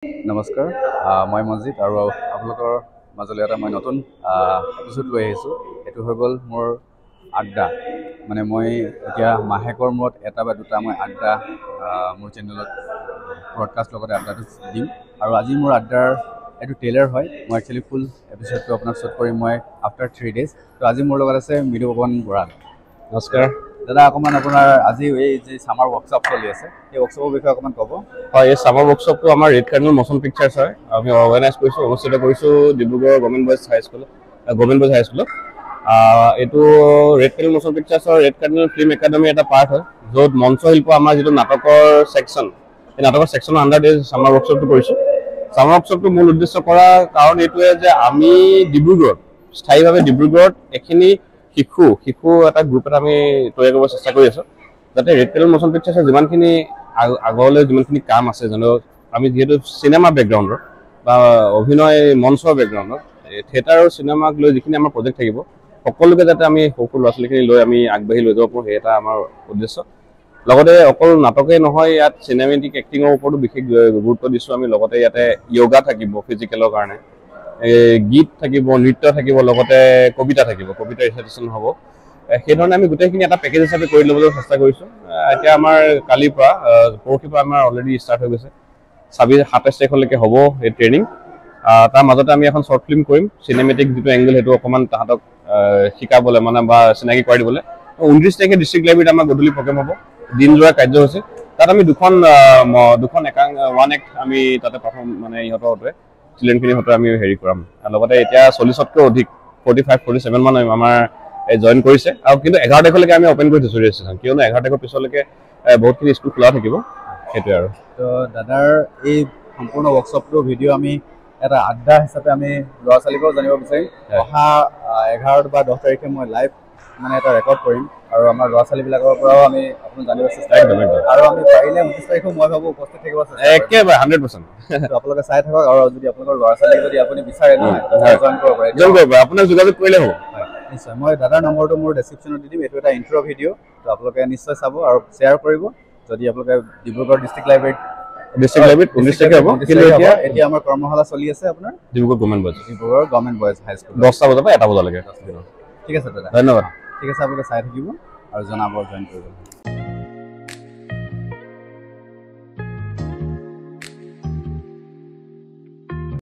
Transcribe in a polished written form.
নমস্কাৰ মই মনজিত আৰু আপোনালোকৰ মাজলৈ এটা মই নতুন এপিছ'ড লৈ আহিছোঁ। এইটো হৈ গ'ল মোৰ আড্ডা। মানে মই এতিয়া মাহেকৰ মূৰত এটা বা দুটা মই আড্ডা মোৰ চেনেলত ব্ৰডকাষ্ট লগতে আড্ডাটো দিম। আৰু আজি মোৰ আড্ডাৰ এইটো ট্ৰেইলাৰ হয়। মই একচুৱেলি ফুল এপিছ'ডটো আপোনাক শ্বুট কৰিম মই আফটাৰ 3 days। তো আজি মোৰ লগত আছে মৃদুপৱন বৰা। নমস্কাৰ দাদা, অকণমান আপোনাৰ আজি এই যে ছামাৰ ৱৰ্কশ্বপ চলি আছে, সেই ৱৰ্কশ্বপৰ বিষয়ে অকণমান ক'ব। হয়, এই ছামাৰ ৱৰ্কশ্বপটো আমাৰ ৰেড কাৰ্ডিনেল ম'শ্যন পিকচাৰ্ছ হয়। আমি অৰ্গেনাইজ কৰিছোঁ, অনুষ্ঠিত কৰিছোঁ ডিব্ৰুগড় গভৰ্ণমেণ্ট বইজ হাই স্কুলত। এইটো ৰেড কাৰ্ডিনেল ম'শ্যন পিকচাৰ্ছৰ ৰেড কাৰ্ডিনেল ফিল্ম একাডেমীৰ এটা পাৰ্ট হয়, য'ত মঞ্চ শিল্প আমাৰ যিটো নাটকৰ ছেকশ্যন, এই নাটকৰ ছেকশ্যনৰ আণ্ডাৰ ছামাৰ ৱৰ্কশ্বপটো কৰিছোঁ। ছামাৰ ৱৰ্কশ্বপটোৰ মূল উদ্দেশ্য কৰাৰ কাৰণ এইটোৱে যে আমি ডিব্ৰুগড়ত স্থায়ীভাৱে ডিব্ৰুগড়ত এইখিনি শিশু এটা গ্ৰুপ এটা আমি তৈয়াৰ কৰিব চেষ্টা কৰি আছোঁ, যাতে ৰেড কাৰ্ডিনেল ম'শ্যন পিকচাৰ্ছৰ যিমানখিনি আগলৈ যিমানখিনি কাম আছে, যেনে আমি যিহেতু চিনেমা বেকগ্ৰাউণ্ডৰ বা অভিনয় মঞ্চৰ বেকগ্ৰাউণ্ডৰ থিয়েটাৰ আৰু চিনেমাক লৈ যিখিনি আমাৰ প্ৰজেক্ট থাকিব, সকলোকে যাতে আমি সৰু ল'ৰা ছোৱালীখিনি লৈ আমি আগবাঢ়ি লৈ যাব পাৰোঁ, সেই এটা আমাৰ উদ্দেশ্য। লগতে অকল নাটকেই নহয়, ইয়াত চিনেমেটিক এক্টিঙৰ ওপৰতো বিশেষ গুৰুত্ব দিছোঁ আমি। লগতে ইয়াতে য়োগা থাকিব ফিজিকেলৰ কাৰণে, গীত থাকিব, নৃত্য থাকিব, লগতে কবিতা থাকিব, কবিতা ৰিচাইটেশ্যন হ'ব। সেইধৰণে আমি গোটেইখিনি এটা পেকেজ হিচাপে কৰি ল'বলৈ চেষ্টা কৰিছোঁ। এতিয়া আমাৰ কালিৰ পৰা পৰহিৰ পৰা আমাৰ অলৰেডি ষ্টাৰ্ট হৈ গৈছে। 27 তাৰিখলৈকে হ'ব এই ট্ৰেইনিং। তাৰ মাজতে আমি এখন শ্বৰ্ট ফিল্ম কৰিম, চিনেমেটিক যিটো এংগল সেইটো অকণমান তাহাঁতক শিকাবলৈ মানে বা চিনাকি কৰাই দিবলৈ। 29 তাৰিখে ডিষ্ট্ৰিক্ট লাইব্ৰেৰীত আমাৰ গধূলি প্ৰগ্ৰেম হ'ব, দিনজোৰা কাৰ্যসূচী। তাত আমি দুখন ওৱান এক্ট আমি তাতে পাৰফৰ্ম মানে ইহঁতৰ হতুৱাই চিলড্ৰেনখিনিৰ হতুৱাই আমি হেৰি কৰাম। লগতে এতিয়া 40তকৈ অধিক 45-47 মান আমাৰ জইন কৰিছে। আৰু কিন্তু 11 তাৰিখলৈকে আমি অপেন কৰি থৈছোঁ ৰেজিষ্ট্ৰেশ্যন, কিয়নো 11 তাৰিখৰ পিছলৈকে বহুতখিনি স্কুল খোলা থাকিব। সেইটোৱে আৰু তো দাদাৰ এই সম্পূৰ্ণ ৱৰ্কশ্বপটোৰ ভিডিঅ' আমি এটা আড্ডা হিচাপে আমি ল'ৰা ছোৱালীৰ পৰাও জানিব বিচাৰিম। অহা 11 বা 10 তাৰিখে মই লাইভ মানে এটা ৰেকৰ্ড কৰিম, আৰু আমাৰ ল'ৰা ছোৱালীবিলাকৰ পৰাও আমি আপোনাক জানিব চেষ্টা কৰিম। আৰু আমি পাৰিলে 29 তাৰিখে মই ভাবোঁ উপস্থিত থাকিব একেবাৰে 100%। আপোনালোকে চাই থাকক, আৰু যদি আপোনালোকৰ ল'ৰা ছোৱালীক যদি আপুনি বিচাৰে নহয় জইন কৰিব পাৰে, আপোনাক যোগাযোগ কৰিলে হ'ব। নিশ্চয়। মই দাদাৰ নম্বৰটো মোৰ ডেছক্ৰিপশ্যনত দি দিম। এইটো এটা ইণ্ট্ৰ' ভিডিঅ', তো আপোনালোকে নিশ্চয় চাব আৰু শ্বেয়াৰ কৰিব। যদি আপোনালোকে ডিব্ৰুগড় ডিষ্ট্ৰিক্ট লাইব্ৰেৰীত 19 তাৰিখে হ'ব। কিন্তু এতিয়া আমাৰ কৰ্মশালা চলি আছে আপোনাৰ ডিব্ৰুগড় গভৰ্ণমেণ্ট বইজ হাই স্কুল 10টা বজাৰ পৰা 1টা বজালৈকে। ঠিক আছে দাদা, ধন্যবাদ। ঠিক আছে, আপোনালোকে চাই থাকিব আৰু জনাব জইন কৰিব।